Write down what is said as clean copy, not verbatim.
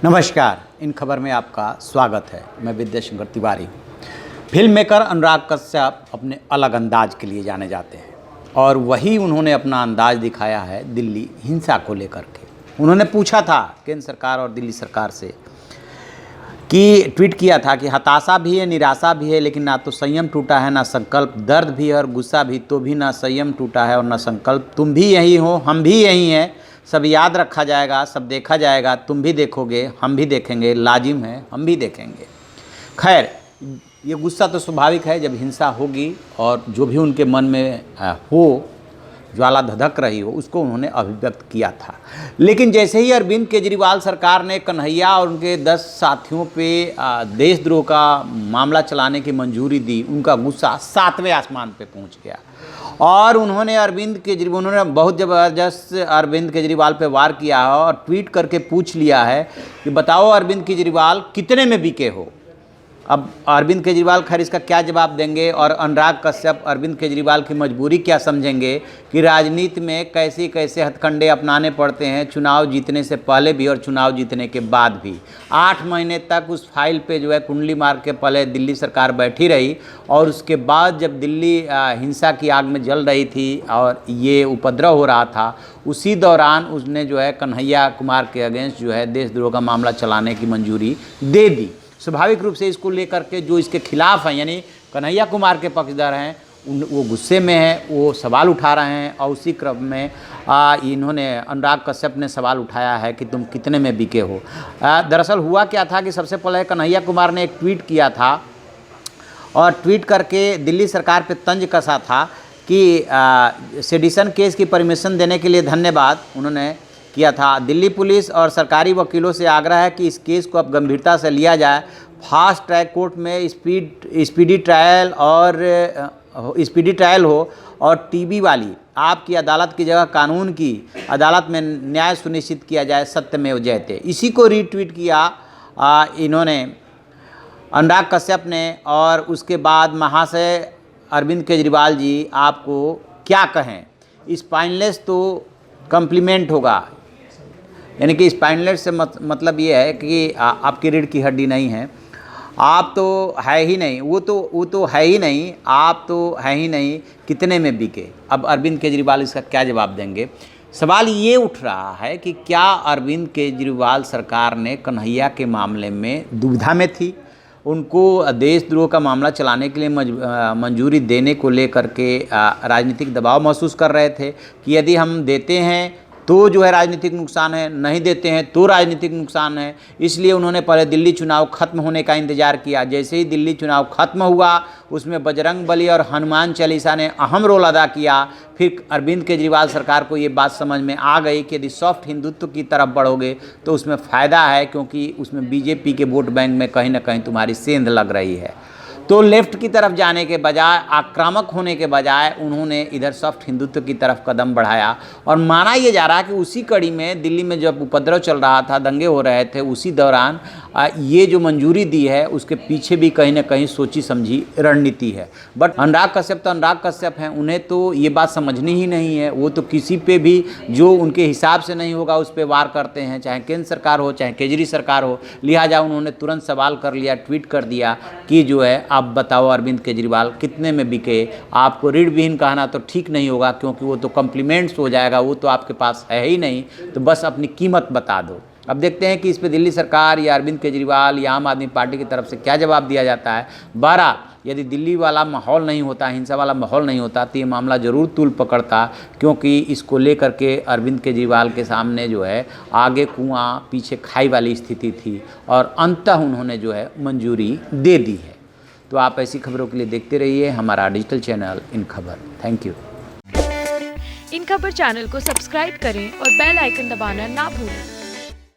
नमस्कार, इन खबर में आपका स्वागत है। मैं विद्या शंकर तिवारी। फिल्म मेकर अनुराग कश्यप अपने अलग अंदाज के लिए जाने जाते हैं और वही उन्होंने अपना अंदाज दिखाया है दिल्ली हिंसा को लेकर के। उन्होंने पूछा था केंद्र सरकार और दिल्ली सरकार से कि ट्वीट किया था कि हताशा भी है, निराशा भी है, लेकिन ना तो संयम टूटा है ना संकल्प, दर्द भी है और गुस्सा भी, तो भी ना संयम टूटा है और ना संकल्प। तुम भी यही हो, हम भी यही हैं, सब याद रखा जाएगा, सब देखा जाएगा, तुम भी देखोगे, हम भी देखेंगे, लाजिम है, हम भी देखेंगे। खैर, ये गुस्सा तो स्वाभाविक है जब हिंसा होगी और जो भी उनके मन में हो, ज्वाला धधक रही हो, उसको उन्होंने अभिव्यक्त किया था। लेकिन जैसे ही अरविंद केजरीवाल सरकार ने कन्हैया और उनके 10 साथियों पे देशद्रोह का मामला चलाने की मंजूरी दी, उनका गुस्सा 7वें आसमान पे पहुंच गया और उन्होंने बहुत ज़बरदस्त अरविंद केजरीवाल पे वार किया है और ट्वीट करके पूछ लिया है कि बताओ अरविंद केजरीवाल कितने में बिके हो। अब अरविंद केजरीवाल खैर इसका क्या जवाब देंगे और अनुराग कश्यप अरविंद केजरीवाल की मजबूरी क्या समझेंगे कि राजनीति में कैसे कैसे हथकंडे अपनाने पड़ते हैं, चुनाव जीतने से पहले भी और चुनाव जीतने के बाद भी। 8 महीने तक उस फाइल पे जो है कुंडली मार के पहले दिल्ली सरकार बैठी रही और उसके बाद जब दिल्ली हिंसा की आग में जल रही थी और ये उपद्रव हो रहा था, उसी दौरान उसने जो है कन्हैया कुमार के अगेंस्ट जो है देशद्रोह का मामला चलाने की मंजूरी दे दी। स्वाभाविक रूप से इसको लेकर के जो इसके खिलाफ हैं, यानी कन्हैया कुमार के पक्षधर हैं, वो गुस्से में हैं, वो सवाल उठा रहे हैं और उसी क्रम में इन्होंने अनुराग कश्यप ने सवाल उठाया है कि तुम कितने में बिके हो। दरअसल हुआ क्या था कि सबसे पहले कन्हैया कुमार ने एक ट्वीट किया था और ट्वीट करके दिल्ली सरकार पे तंज कसा था कि सेडिशन केस की परमिशन देने के लिए धन्यवाद उन्होंने किया था। दिल्ली पुलिस और सरकारी वकीलों से आग्रह है कि इस केस को अब गंभीरता से लिया जाए। फास्ट ट्रैक कोर्ट में स्पीडी ट्रायल हो और टीबी वाली आपकी अदालत की जगह कानून की अदालत में न्याय सुनिश्चित किया जाए, सत्यमेव जयते। इसी को रीट्वीट किया इन्होंने अनुराग कश्यप ने। और उसके बाद महाशय अरविंद केजरीवाल जी, आपको क्या कहें, स्पाइनलेस तो कम्प्लीमेंट होगा, यानी कि स्पाइनलेस से मतलब ये है कि आपकी रीढ़ की हड्डी नहीं है, आप तो है ही नहीं, वो तो है ही नहीं, आप तो है ही नहीं, कितने में बिके। अब अरविंद केजरीवाल इसका क्या जवाब देंगे। सवाल ये उठ रहा है कि क्या अरविंद केजरीवाल सरकार ने कन्हैया के मामले में दुविधा में थी, उनको देशद्रोह का मामला चलाने के लिए मंजूरी देने को लेकर के राजनीतिक दबाव महसूस कर रहे थे कि यदि हम देते हैं तो जो है राजनीतिक नुकसान है, नहीं देते हैं तो राजनीतिक नुकसान है। इसलिए उन्होंने पहले दिल्ली चुनाव खत्म होने का इंतजार किया। जैसे ही दिल्ली चुनाव खत्म हुआ, उसमें बजरंग बली और हनुमान चालीसा ने अहम रोल अदा किया। फिर अरविंद केजरीवाल सरकार को ये बात समझ में आ गई कि यदि सॉफ्ट हिंदुत्व की तरफ बढ़ोगे तो उसमें फ़ायदा है, क्योंकि उसमें बीजेपी के वोट बैंक में कहीं ना कहीं तुम्हारी सेंध लग रही है। तो लेफ्ट की तरफ जाने के बजाय, आक्रामक होने के बजाय, उन्होंने इधर सॉफ्ट हिंदुत्व की तरफ कदम बढ़ाया। और माना यह जा रहा है कि उसी कड़ी में दिल्ली में जब उपद्रव चल रहा था, दंगे हो रहे थे, उसी दौरान ये जो मंजूरी दी है उसके पीछे भी कहीं ना कहीं सोची समझी रणनीति है। बट अनुराग कश्यप तो अनुराग कश्यप हैं, उन्हें तो ये बात समझनी ही नहीं है। वो तो किसी पे भी जो उनके हिसाब से नहीं होगा उस पर वार करते हैं, चाहे केंद्र सरकार हो चाहे केजरी सरकार हो। लिहाजा उन्होंने तुरंत सवाल कर लिया, ट्वीट कर दिया कि जो है आप बताओ अरविंद केजरीवाल कितने में बिके। आपको ऋण विहीन कहना तो ठीक नहीं होगा, क्योंकि वो तो कॉम्प्लीमेंट्स हो जाएगा, वो तो आपके पास है ही नहीं, तो बस अपनी कीमत बता दो। अब देखते हैं कि इस पे दिल्ली सरकार या अरविंद केजरीवाल या आम आदमी पार्टी की तरफ से क्या जवाब दिया जाता है। बहरहाल यदि दिल्ली वाला माहौल नहीं होता, हिंसा वाला माहौल नहीं होता, तो ये मामला ज़रूर तूल पकड़ता, क्योंकि इसको लेकर के अरविंद केजरीवाल के सामने जो है आगे कुआं पीछे खाई वाली स्थिति थी और अंततः उन्होंने जो है मंजूरी दे दी है। तो आप ऐसी खबरों के लिए देखते रहिए हमारा डिजिटल चैनल इन खबर। Thank you. इन खबर चैनल को सब्सक्राइब करें और बेल आइकन दबाना ना भूलें।